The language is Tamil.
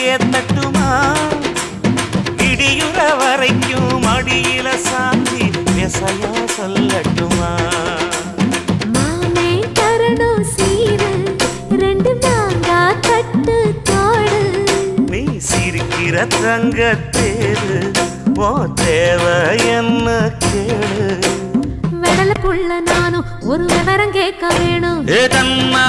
ஏத்தட்டுமா இடியுற வரைக்கும் அடியில சாந்தி விசையா சொல்லட்டுமா மாமே தரணும் சீரு ரெண்டு மாங்கா கட்டு தோடு நீ சிரிக்கிற தங்கத்தேரு ஓ தேவை என்ன கேளு வெடல புள்ள நானும் ஒரு விவரம் கேட்க வேணும் ஏதம்மா